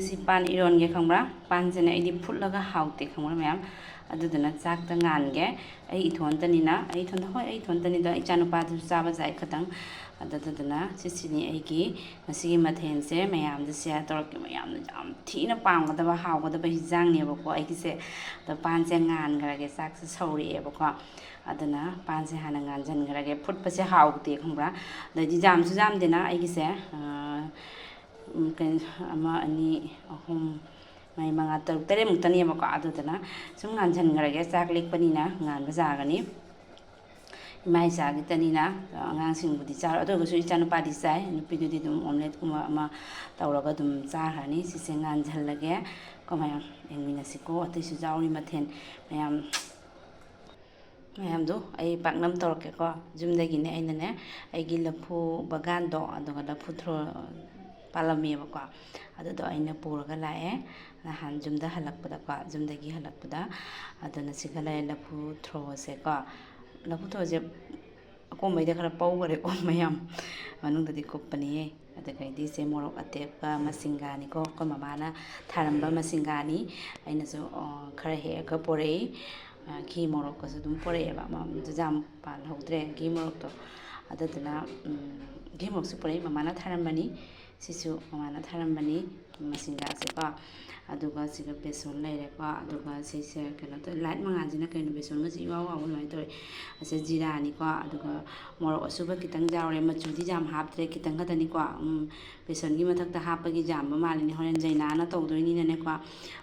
ꯉꯁꯤ ꯄꯥꯟ ꯏꯔꯣꯟꯒꯦ ꯈꯪꯕ꯭ꯔꯥ ꯄꯥꯟꯁꯤꯅ ꯑꯩꯗꯤ ꯐꯨꯠꯂꯒ ꯍꯥꯎꯇꯦ ꯈꯪꯕ꯭ꯔꯥ ꯃꯌꯥꯝ ꯑꯗꯨꯗꯨꯅ ꯆꯥꯛꯇ ꯉꯥꯟꯒꯦ ꯑꯩ ꯏꯊꯣꯟꯇꯅꯤꯅ ꯑꯩ ꯏꯊꯣꯟꯇ ꯍꯣꯏ ꯑꯩ ꯏꯊꯣꯟꯇꯅꯤꯗ ꯏꯆꯥꯅꯨꯄꯥꯗꯨꯁꯨ ꯆꯥꯕ ꯆꯥꯏ ꯈꯇꯪ ꯑꯗꯨꯗꯨꯅ ꯁꯤꯁꯤꯅꯤ ꯑꯩꯒꯤ ꯉꯁꯤꯒꯤ ꯃꯊꯦꯜꯁꯦ ꯃꯌꯥꯝꯗ ꯁꯤꯌꯥꯔ ꯇꯧꯔꯛꯀꯦ ꯃꯌꯥꯝꯅ ꯌꯥꯝ ꯊꯤꯅ ꯄꯥꯝꯒꯗꯕ ꯍꯥꯎꯒꯗꯕ ꯍꯤꯟꯖꯥꯡꯅꯦꯕꯀꯣ ꯑꯩꯒꯤꯁꯦ ꯑꯗꯣ ꯄꯥꯟꯁꯦ ꯉꯥꯟꯈ꯭ꯔꯒꯦ ꯆꯥꯛꯁꯦ ꯁꯧꯔꯛꯑꯦꯕꯀꯣ ꯑꯗꯨꯅ ꯄꯥꯟꯁꯦ ꯍꯥꯟꯅ ꯉꯥꯟꯁꯤꯟꯈ꯭ꯔꯒꯦ ꯐꯨꯠꯄꯁꯦ ꯍꯥꯎꯇꯦ ꯈꯪꯕ꯭ꯔꯥ ꯑꯗꯩꯗꯤ ꯌꯥꯝꯁꯨ ꯌꯥꯝꯗꯦꯅ ꯑꯩꯒꯤꯁꯦ ꯑꯃ ꯑꯅꯤ ꯑꯍꯨꯝ ꯃꯔꯤ ꯃꯉꯥ ꯇꯔꯨꯛ ꯇꯔꯦꯠꯃꯨꯛꯇꯅꯦꯕꯀꯣ ꯑꯗꯨꯗꯨꯅ ꯁꯨꯝ ꯉꯥꯟꯁꯤꯟꯈ꯭ꯔꯒꯦ ꯆꯥꯛ ꯂꯦꯛꯄꯅꯤꯅ ꯉꯥꯟꯕ ꯌꯥꯒꯅꯤ ꯏꯃꯥ ꯏꯆꯥꯒꯤꯇꯅꯤꯅ ꯑꯉꯥꯡꯁꯤꯡꯕꯨꯗꯤ ꯆꯥꯔꯣꯏ ꯑꯗꯨ ꯑꯣꯏꯔꯒꯁꯨ ꯏꯆꯥꯅꯨꯄꯥꯗꯤ ꯆꯥꯏ ꯅꯨꯄꯤꯗꯨꯗꯤ ꯑꯗꯨꯝ ꯑꯣꯝꯂꯦꯠꯀꯨꯝꯕ ꯑꯃ ꯇꯧꯔꯒ ꯑꯗꯨꯝ ꯆꯥꯈ꯭ꯔꯅꯤ ꯁꯤꯁꯦ ꯉꯥꯟꯁꯤꯜꯂꯒꯦ ꯀꯣ ꯃꯌꯥꯝ ꯌꯦꯡꯃꯤꯟꯅꯁꯤꯀꯣ ꯑꯇꯩꯁꯨ ꯌꯥꯎꯔꯤ ꯃꯊꯦꯜ ꯃꯌꯥꯝꯗꯣ ꯑꯩ ꯄꯥꯛꯅꯝ ꯇꯧꯔꯛꯀꯦꯀꯣ ꯌꯨꯝꯗꯒꯤꯅꯦ ꯑꯩꯅꯅꯦ ꯑꯩꯒꯤ ꯂꯐꯨ ꯕꯒꯥꯟꯗꯣ ꯑꯗꯨꯒ ꯂꯐꯨ ꯊ꯭ꯔꯣ ꯄꯥꯜꯂꯝꯃꯦꯕꯀꯣ ꯑꯗꯨꯗꯣ ꯑꯩꯅ ꯄꯨꯔꯒ ꯂꯥꯛꯑꯦ ꯅꯍꯥꯟ ꯌꯨꯝꯗ ꯍꯜꯂꯛꯄꯗꯀꯣ ꯌꯨꯝꯗꯒꯤ ꯍꯜꯂꯛꯄꯗ ꯑꯗꯨꯅ ꯁꯤꯒ ꯂꯩꯔꯦ ꯂꯐꯨ ꯊ꯭ꯔꯣꯁꯦꯀꯣ ꯂꯐꯨ ꯊ꯭ꯔꯣꯁꯦ ꯑꯀꯣꯝꯕꯩꯗ ꯈꯔ ꯄꯧꯈꯔꯦꯀꯣ ꯃꯌꯥꯝ ꯃꯅꯨꯡꯗꯗꯤ ꯀꯨꯞꯄꯅꯤꯌꯦ ꯑꯗꯨꯗꯒꯤꯗꯤ ꯁꯦ ꯃꯣꯔꯣꯛ ꯑꯇꯦꯛꯄ ꯃꯁꯤꯡꯒꯥꯅꯤꯀꯣ ꯑꯩꯈꯣꯏ ꯃꯃꯥꯅ ꯊꯥꯔꯝꯕ ꯃꯁꯤꯡꯒꯥꯅꯤ ꯑꯩꯅꯁꯨ ꯈꯔ ꯍꯦꯛꯑꯒ ꯄꯣꯔꯛꯏ ꯘꯤ ꯃꯣꯔꯣꯛꯀꯁꯨ ꯑꯗꯨꯝ ꯄꯣꯔꯛꯑꯦꯕ ꯌꯥꯝ ꯄꯥꯜꯍꯧꯗ꯭ꯔꯦ ꯘꯤ ꯃꯣꯔꯣꯛꯇꯣ ꯑꯗꯨꯗꯨꯅ ꯘꯤ ꯃꯣꯔꯣꯛꯁꯨ ꯄꯣꯔꯛꯏ ꯃꯃꯥꯅ ꯊꯥꯔꯝꯕꯅꯤ ꯁꯤꯁꯨ ꯃꯃꯥꯅ ꯊꯥꯔꯝꯕꯅꯤ ꯃꯁꯤꯡꯒꯥꯁꯦꯀꯣ ꯑꯗꯨꯒ ꯁꯤꯒ ꯕꯦꯁꯣꯟ ꯂꯩꯔꯦꯀꯣ ꯑꯗꯨꯒ ꯁꯤꯁꯦ ꯀꯩꯅꯣ ꯇꯧꯋꯦ ꯂꯥꯏꯠ ꯃꯉꯥꯟꯁꯤꯅ ꯀꯩꯅꯣ ꯕꯦꯁꯣꯟꯒꯁꯦ ꯏꯋꯥꯎ ꯋꯥꯎꯕ ꯑꯗꯨꯃꯥꯏꯅ ꯇꯧꯋꯦ ꯑꯁꯤ ꯖꯤꯔꯥꯅꯤꯀꯣ ꯑꯗꯨꯒ ꯃꯣꯔꯣꯛ ꯑꯁꯨꯕ ꯈꯤꯇꯪ ꯌꯥꯎꯔꯦ ꯃꯆꯨꯗꯤ ꯌꯥꯝ ꯍꯥꯞꯇ꯭ꯔꯦ ꯈꯤꯇꯪ ꯈꯛꯇꯅꯤꯀꯣ ꯕꯦꯁꯣꯟꯒꯤ ꯃꯊꯛꯇ ꯍꯥꯞꯄꯒꯤ ꯌꯥꯝꯕ ꯃꯥꯜꯂꯤꯅꯤ ꯍꯣꯔꯦꯟ ꯖꯩꯅꯥꯅ ꯇꯧꯗꯣꯏꯅꯤꯅꯅꯦꯀꯣ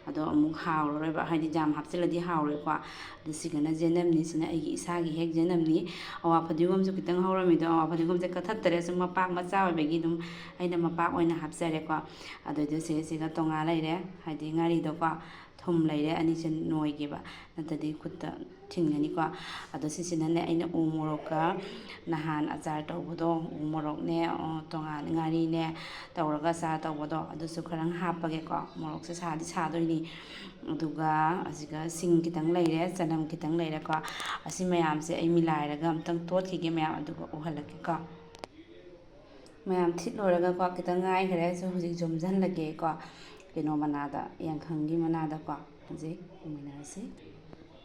ꯑꯗꯣ ꯑꯃꯨꯛ ꯍꯥꯎꯔꯔꯣꯏꯕ ꯍꯥꯏꯗꯤ ꯌꯥꯝ ꯍꯥꯞꯆꯤꯜꯂꯗꯤ ꯍꯥꯎꯔꯣꯏꯀꯣ ꯑꯗꯣ ꯁꯤꯒꯅ ꯖꯦꯅꯝꯅꯤ ꯁꯤꯅ ꯑꯩꯒꯤ ꯏꯁꯥꯒꯤ ꯍꯦꯛ ꯖꯦꯅꯝꯅꯤ ꯑꯋꯥ ꯐꯗꯤꯒꯣꯝꯁꯨ ꯈꯤꯇꯪ ꯍꯧꯔꯝꯃꯤꯗꯣ ꯑꯋꯥ ꯐꯗꯤꯒꯣꯝꯁꯦ ꯀꯛꯊꯠꯇꯔꯦ ꯁꯨꯝ ꯃꯄꯥꯛ ꯃꯆꯥ ꯑꯣꯏꯕꯒꯤ ꯑꯗꯨꯝ ꯑꯩꯅ ꯃꯄꯥꯛ ꯑꯣꯏꯅ ꯍꯥꯞꯆꯔꯦꯀꯣ ꯑꯗꯨꯏꯗꯨ ꯁꯤꯒ ꯇꯣꯉꯥꯟ ꯂꯩꯔꯦ ꯍꯥꯏꯗꯤ ꯉꯥꯔꯤꯗꯣꯀꯣ ꯊꯨꯝ ꯂꯩꯔꯦ ꯑꯅꯤꯁꯦ ꯅꯣꯏꯒꯦꯕ ꯅꯠꯇ꯭ꯔꯗꯤ ꯈꯨꯠꯇ ꯊꯤꯟꯒꯅꯤꯀꯣ ꯑꯗꯣ ꯁꯤꯁꯤꯅꯅꯦ ꯑꯩꯅ ꯎ ꯃꯣꯔꯣꯛꯀ ꯅꯍꯥꯟ ꯑꯆꯥꯔ ꯇꯧꯕꯗꯣ ꯎ ꯃꯣꯔꯣꯛꯅꯦ ꯇꯣꯉꯥꯟ ꯉꯥꯔꯤꯅꯦ ꯇꯧꯔꯒ ꯑꯆꯥꯔ ꯇꯧꯕꯗꯣ ꯑꯗꯨꯁꯨ ꯈꯔ ꯍꯥꯞꯄꯒꯦꯀꯣ ꯃꯣꯔꯣꯛꯁꯦ ꯁꯥꯗꯤ ꯁꯥꯗꯣꯏꯅꯤ ꯑꯗꯨꯒ ꯑꯁꯤꯒ ꯁꯤꯡ ꯈꯤꯇꯪ ꯂꯩꯔꯦ ꯆꯅꯝ ꯈꯤꯇꯪ ꯂꯩꯔꯦꯀꯣ ꯑꯁꯤ ꯃꯌꯥꯝꯁꯦ ꯑꯩ ꯃꯤꯂꯥꯏꯔꯒ ꯑꯝꯇꯪ ꯇꯣꯠꯈꯤꯒꯦ ꯃꯌꯥꯝ ꯑꯗꯨꯒ ꯎꯍꯜꯂꯛꯀꯦꯀꯣ ꯃꯌꯥꯝ ꯊꯤꯠ ꯂꯣꯏꯔꯒꯀꯣ ꯈꯤꯇꯪ ꯉꯥꯏꯈ꯭ꯔꯦ ꯍꯧꯖꯤꯛ ꯌꯣꯝꯁꯤꯜꯂꯒꯦꯀꯣ ꯀꯩꯅꯣ ꯃꯅꯥꯗ ꯌꯥꯏꯈꯪꯒꯤ ꯃꯅꯥꯗꯀꯣ ꯍꯧꯖꯤꯛ ꯌꯦꯡꯃꯤꯟꯅꯔꯁꯤ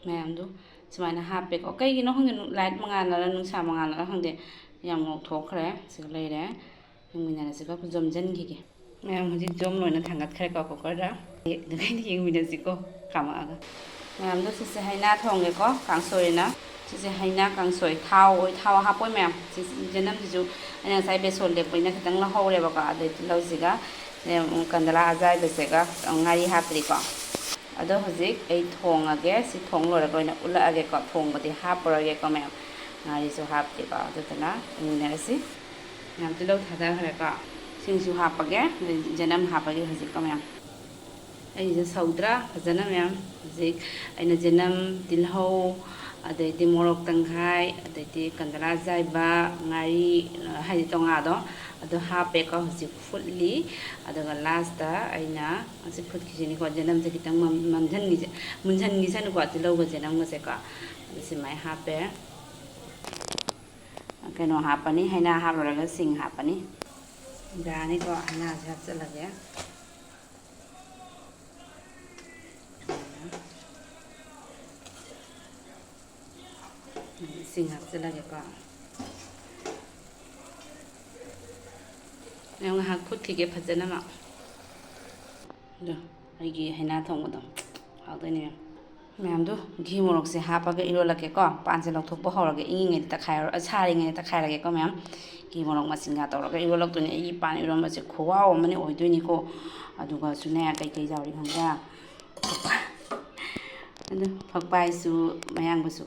ꯃꯌꯥꯝꯗꯨ ꯁꯨꯃꯥꯏꯅ ꯍꯥꯞꯄꯦꯀꯣ ꯀꯩꯒꯤꯅꯣ ꯈꯪꯗꯦ ꯂꯥꯏꯠ ꯃꯉꯥꯜꯂꯔ ꯅꯨꯡꯁꯥ ꯃꯉꯥꯜꯂꯔ ꯈꯪꯗꯦ ꯌꯥꯝ ꯉꯧꯊꯣꯛꯈ꯭ꯔꯦ ꯁꯤꯒ ꯂꯩꯔꯦ ꯌꯦꯡꯃꯤꯟꯅꯔꯁꯤꯀꯣ ꯌꯣꯝꯁꯤꯟꯈꯤꯒꯦ ꯃꯌꯥꯝ ꯍꯧꯖꯤꯛ ꯖꯣꯝ ꯂꯣꯏꯅ ꯊꯥꯡꯒꯠꯈ꯭ꯔꯦꯀꯣ ꯀꯨꯀꯔꯗ ꯑꯗꯨꯃꯥꯏꯅ ꯌꯦꯡꯃꯤꯟꯅꯁꯤꯀꯣ ꯀꯥꯝꯃꯛꯑꯒ ꯃꯌꯥꯝꯗꯣ ꯁꯤꯁꯦ ꯍꯩꯅꯥ ꯊꯣꯡꯒꯦꯀꯣ ꯀꯥꯡꯁꯣꯏꯅ ꯁꯤꯁꯦ ꯍꯩꯅꯥ ꯀꯥꯡꯁꯣꯏ ꯊꯥꯎ ꯍꯥꯞꯄꯣꯏ ꯃꯌꯥꯝ ꯖꯅꯝꯁꯤꯁꯨ ꯑꯩꯅ ꯉꯁꯥꯏ ꯕꯦꯁꯣꯟ ꯂꯦꯞꯄꯩꯅ ꯈꯤꯇꯪ ꯂꯧꯍꯧꯔꯦꯕꯀꯣ ꯑꯗꯩ ꯇꯤꯜꯍꯧꯁꯤꯒ ꯀꯟꯗꯂꯥ ꯑꯖꯥꯏꯕꯁꯤꯒ ꯉꯥꯔꯤ ꯍꯥꯞꯇ꯭ꯔꯤꯀꯣ ꯑꯗꯣ ꯍꯧꯖꯤꯛ ꯑꯩ ꯊꯣꯡꯉꯒꯦ ꯁꯤ ꯊꯣꯡ ꯂꯣꯏꯔꯒ ꯑꯣꯏꯅ ꯎꯠꯂꯛꯑꯒꯦꯀꯣ ꯊꯣꯡꯕꯗꯤ ꯍꯥꯞꯄꯔꯣꯏꯒꯦꯀꯣ ꯃꯌꯥꯝ ꯉꯥꯔꯤꯁꯨ ꯍꯥꯞꯇ꯭ꯔꯤꯀꯣ ꯑꯗꯨꯗꯨꯅ ꯌꯦꯡꯃꯤꯟꯅꯔꯁꯤ ꯃꯌꯥꯝ ꯇꯤꯜꯍꯧ ꯊꯥꯗꯈ꯭ꯔꯦꯀꯣ ꯁꯤꯡꯁꯨ ꯍꯥꯞꯄꯒꯦ ꯖꯅꯝ ꯍꯥꯞꯄꯒꯦ ꯍꯧꯖꯤꯛꯀꯣ ꯃꯌꯥꯝ ꯑꯩꯁꯦ ꯁꯧꯗ꯭ꯔꯥ ꯐꯖꯅ ꯃꯌꯥꯝ ꯍꯧꯖꯤꯛ ꯑꯩꯅ ꯖꯅꯝ ꯇꯤꯜꯍꯧ ꯑꯗꯩꯗꯤ ꯃꯣꯔꯣꯛ ꯇꯪꯈꯥꯏ ꯑꯗꯩꯗꯤ ꯀꯟꯗꯂꯥ ꯖꯥꯏꯕ ꯉꯥꯔꯤ ꯍꯥꯏꯗꯤ ꯇꯣꯉꯥꯗꯣ ꯑꯗꯨ ꯍꯥꯞꯄꯦꯀꯣ ꯍꯧꯖꯤꯛ ꯐꯨꯠꯂꯤ ꯑꯗꯨꯒ ꯂꯥꯁꯇ ꯑꯩꯅ ꯑꯁꯤ ꯐꯨꯠꯈꯤꯁꯤꯅꯤꯀꯣ ꯖꯅꯝꯁꯦ ꯈꯤꯇꯪ ꯃꯨꯟꯓꯟꯈꯤꯁꯅꯨꯀꯣ ꯇꯤꯜꯍꯧꯒ ꯖꯅꯝꯒꯁꯦꯀꯣ ꯑꯗꯨ ꯁꯨꯃꯥꯏꯅ ꯍꯥꯞꯄꯦ ꯀꯩꯅꯣ ꯍꯥꯞꯄꯅꯤ ꯍꯩꯅꯥ ꯍꯥꯞꯂꯨꯔꯒ ꯁꯤꯡ ꯍꯥꯞꯄꯅꯤ ꯌꯥꯅꯤꯀꯣ ꯍꯩꯅꯥꯁꯦ ꯍꯥꯞꯆꯤꯜꯂꯒꯦ ꯁꯤꯡ ꯍꯥꯞꯆꯤꯜꯂꯒꯦꯀꯣ ꯉꯥꯏꯍꯥꯛ ꯐꯨꯠꯈꯤꯒꯦ ꯐꯖꯅ ꯑꯗꯣ ꯑꯩꯒꯤ ꯍꯩꯅꯥ ꯊꯣꯡꯕꯗꯣ ꯍꯥꯎꯗꯣꯏꯅꯦ ꯃꯌꯥꯝꯗꯣ ꯘꯤ ꯃꯣꯔꯣꯛꯁꯦ ꯍꯥꯞꯄꯒ ꯏꯔꯣꯜꯂꯛꯀꯦꯀꯣ ꯄꯥꯟꯁꯦ ꯂꯧꯊꯣꯛꯄ ꯍꯧꯔꯒꯦ ꯏꯪꯉꯤꯉꯩꯗ ꯁꯥꯔꯤꯉꯩꯗ ꯇꯛꯈꯥꯏꯔꯒꯦꯀꯣ ꯃꯌꯥꯝ ꯘꯤ ꯃꯣꯔꯣꯛ ꯃꯁꯤꯡꯒ ꯇꯧꯔꯒ ꯏꯔꯣꯜꯂꯛꯇꯣꯏꯅꯤ ꯑꯩꯒꯤ ꯄꯥꯟ ꯏꯔꯣꯟꯕꯁꯦ ꯈꯨꯍꯥꯎ ꯑꯃꯅꯤ ꯑꯣꯏꯗꯣꯏꯅꯤꯀꯣ ꯑꯗꯨꯒꯁꯨꯅꯦ ꯀꯩꯀꯩ ꯌꯥꯎꯔꯤ ꯈꯪꯕ꯭ꯔꯥ ꯑꯗꯨ ꯐꯛꯄꯥꯏꯁꯨ ꯃꯌꯥꯡꯕꯁꯨ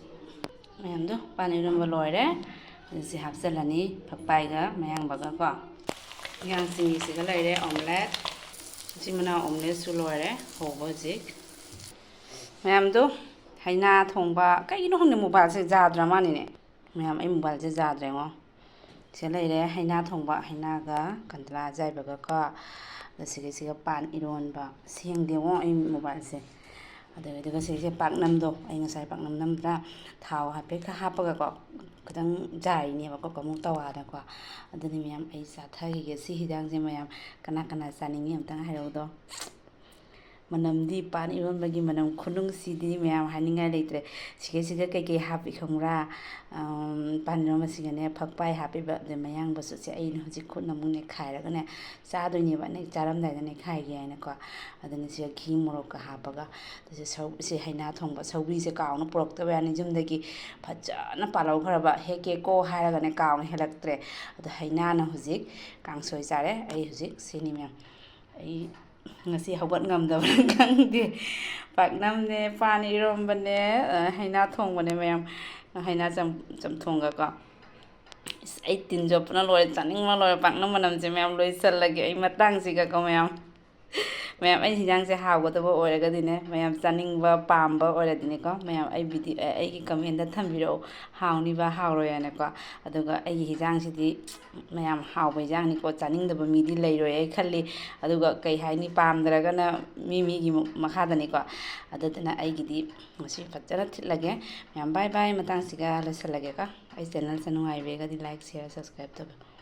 ꯃꯌꯥꯝꯗꯣ ꯄꯥꯟ ꯏꯔꯣꯟꯕ ꯂꯣꯏꯔꯦ ꯁꯤ ꯍꯥꯞꯆꯤꯜꯂꯅꯤ ꯐꯛꯄꯥꯏꯒ ꯃꯌꯥꯡꯕꯒ ꯀꯣ ꯌꯥꯡꯁꯤꯡꯒꯤꯁꯤꯒ ꯂꯩꯔꯦ ꯑꯣꯝꯂꯦꯠ ꯃꯆꯤꯟ ꯃꯅꯥꯎ ꯑꯣꯝꯂꯦꯠꯁꯨ ꯂꯣꯏꯔꯦ ꯍꯧꯕ ꯍꯧꯖꯤꯛ ꯃꯌꯥꯝꯗꯣ ꯍꯩꯅꯥ ꯊꯣꯡꯕ ꯀꯩꯒꯤꯅꯣ ꯈꯪꯗꯦ ꯃꯣꯕꯥꯏꯜꯁꯦ ꯌꯥꯗ꯭ꯔ ꯃꯥꯜꯂꯤꯅꯦ ꯃꯌꯥꯝ ꯑꯩ ꯃꯣꯕꯥꯏꯜꯁꯦ ꯌꯥꯗ꯭ꯔꯦꯉꯣ ꯁꯤꯗ ꯂꯩꯔꯦ ꯍꯩꯅꯥ ꯊꯣꯡꯕ ꯍꯩꯅꯥꯒ ꯀꯟꯗꯂꯥ ꯑꯖꯥꯏꯕꯒꯀꯣ ꯁꯤꯒ ꯄꯥꯟ ꯏꯔꯣꯟꯕ ꯁꯦꯡꯗꯦꯉꯣ ꯑꯩ ꯃꯣꯕꯥꯏꯜꯁꯦ ꯑꯗꯨꯒ ꯁꯤꯁꯦ ꯄꯥꯛꯅꯝꯗꯣ ꯑꯩ ꯉꯁꯥꯏ ꯄꯥꯛꯅꯝ ꯅꯝꯗ꯭ꯔꯥ ꯊꯥꯎ ꯍꯥꯏꯐꯦꯠ ꯍꯥꯞꯄꯒꯀꯣ ꯈꯤꯇꯪ ꯖꯥꯏꯔꯤꯅꯦꯕꯀꯣ ꯑꯃꯨꯛ ꯇꯋꯥꯗꯀꯣ ꯑꯗꯨꯅꯤ ꯃꯌꯥꯝ ꯑꯩ ꯆꯥꯊꯈꯤꯒꯦ ꯁꯤ ꯍꯤꯟꯖꯥꯡꯁꯦ ꯃꯌꯥꯝ ꯀꯅꯥ ꯀꯅꯥ ꯆꯥꯅꯤꯡꯉꯤ ꯑꯝꯇꯪ ꯍꯥꯏꯔꯛꯎꯗꯣ ꯃꯅꯝꯗꯤ ꯄꯥꯟ ꯏꯔꯣꯟꯕꯒꯤ ꯃꯅꯝ ꯈꯨꯅꯨꯡꯁꯤꯗꯤ ꯃꯌꯥꯝ ꯍꯥꯏꯅꯤꯡꯉꯥꯏ ꯂꯩꯇ꯭ꯔꯦ ꯁꯤꯒ ꯀꯩꯀꯩ ꯍꯥꯞꯄꯤ ꯈꯪꯕ꯭ꯔꯥ ꯄꯥꯟ ꯏꯔꯣꯟꯕꯁꯤꯒꯅꯦ ꯐꯛꯄꯥꯏ ꯍꯥꯞꯄꯤꯕ ꯑꯗꯩ ꯃꯌꯥꯡꯕꯁꯨꯁꯦ ꯑꯩꯅ ꯍꯧꯖꯤꯛ ꯈꯨꯠꯅ ꯑꯃꯨꯛ ꯅꯦꯠꯈꯥꯏꯔꯒꯅꯦ ꯆꯥꯗꯣꯏꯅꯦꯕ ꯆꯥꯔꯝꯗꯥꯏꯗ ꯅꯦꯠꯈꯥꯏꯒꯦ ꯍꯥꯏꯅꯀꯣ ꯑꯗꯨꯅ ꯁꯤꯒ ꯘꯤ ꯃꯣꯔꯣꯛꯀ ꯍꯥꯞꯄꯒ ꯁꯤ ꯍꯩꯅꯥ ꯊꯣꯡꯕ ꯁꯧꯒ꯭ꯔꯤꯁꯦ ꯀꯥꯎꯅ ꯄꯨꯔꯛꯇꯕ ꯌꯥꯅꯤ ꯌꯨꯝꯗꯒꯤ ꯐꯖꯅ ꯄꯥꯜꯍꯧꯈ꯭ꯔꯕ ꯍꯦꯛꯀꯦꯀꯣ ꯍꯥꯏꯔꯒꯅꯦ ꯀꯥꯎꯅ ꯍꯦꯜꯂꯛꯇ꯭ꯔꯦ ꯑꯗꯣ ꯍꯩꯅꯥꯅ ꯍꯧꯖꯤꯛ ꯀꯥꯡꯁꯣꯏ ꯆꯥꯔꯦ ꯑꯩ ꯍꯧꯖꯤꯛ ꯁꯤꯅꯤ ꯃꯌꯥꯝ ꯑꯩ ꯉꯁꯤ ꯍꯧꯒꯠ ꯉꯝꯗꯕ꯭ꯔꯥ ꯈꯪꯗꯦ ꯄꯥꯛꯅꯝꯅꯦ ꯄꯥꯟ ꯏꯔꯣꯝꯕꯅꯦ ꯍꯩꯅꯥ ꯊꯣꯡꯕꯅꯦ ꯃꯌꯥꯝ ꯍꯩꯅꯥ ꯆꯝꯊꯣꯡꯒꯀꯣ ꯑꯩ ꯇꯤꯟ ꯌꯣꯠꯄꯅ ꯂꯣꯏꯔꯦ ꯆꯥꯅꯤꯡꯕꯅ ꯂꯣꯏꯔꯦ ꯄꯥꯛꯅꯝ ꯃꯅꯝꯁꯦ ꯃꯌꯥꯝ ꯂꯣꯏꯁꯤꯜꯂꯒꯦ ꯑꯩ ꯃꯇꯥꯡꯁꯤꯒꯀꯣ ꯃꯌꯥꯝ ꯑꯩ ꯍꯤꯟꯖꯥꯡꯁꯦ ꯍꯥꯎꯒꯗꯕ ꯑꯣꯏꯔꯒꯗꯤꯅꯦ ꯃꯌꯥꯝ ꯆꯥꯅꯤꯡꯕ ꯄꯥꯝꯕ ꯑꯣꯏꯔꯗꯤꯅꯦꯀꯣ ꯃꯌꯥꯝ ꯑꯩꯒꯤ ꯀꯃꯦꯟꯗ ꯊꯝꯕꯤꯔꯛꯑꯣ ꯍꯥꯎꯅꯤꯕ ꯍꯥꯎꯔꯣꯏ ꯍꯥꯏꯅꯀꯣ ꯑꯗꯨꯒ ꯑꯩꯒꯤ ꯍꯤꯟꯖꯥꯡꯁꯤꯗꯤ ꯃꯌꯥꯝ ꯍꯥꯎꯕ ꯍꯤꯟꯖꯥꯡꯅꯤꯀꯣ ꯆꯥꯅꯤꯡꯗꯕ ꯃꯤꯗꯤ ꯂꯩꯔꯣꯏ ꯑꯩ ꯈꯜꯂꯤ ꯑꯗꯨꯒ ꯀꯩ ꯍꯥꯏꯅꯤ ꯄꯥꯝꯗ꯭ꯔꯒꯅ ꯃꯤꯒꯤ ꯃꯈꯥꯗꯅꯤꯀꯣ ꯑꯗꯨꯗꯨꯅ ꯑꯩꯒꯤꯗꯤ ꯉꯁꯤ ꯐꯖꯅ ꯊꯤꯠꯂꯒꯦ ꯃꯌꯥꯝ ꯕꯥꯏ ꯕꯥꯏ ꯃꯇꯥꯡꯁꯤꯒ ꯂꯣꯏꯁꯤꯜꯂꯒꯦꯀꯣ ꯑꯩ ꯆꯦꯅꯦꯜꯁꯦ ꯅꯨꯡꯉꯥꯏꯕꯤꯔꯒꯗꯤ ꯂꯥꯏꯛ ꯁꯤꯌꯔ ꯁꯕꯁꯀ꯭ꯔꯥꯏꯕ ꯇꯧꯕꯤꯌꯨ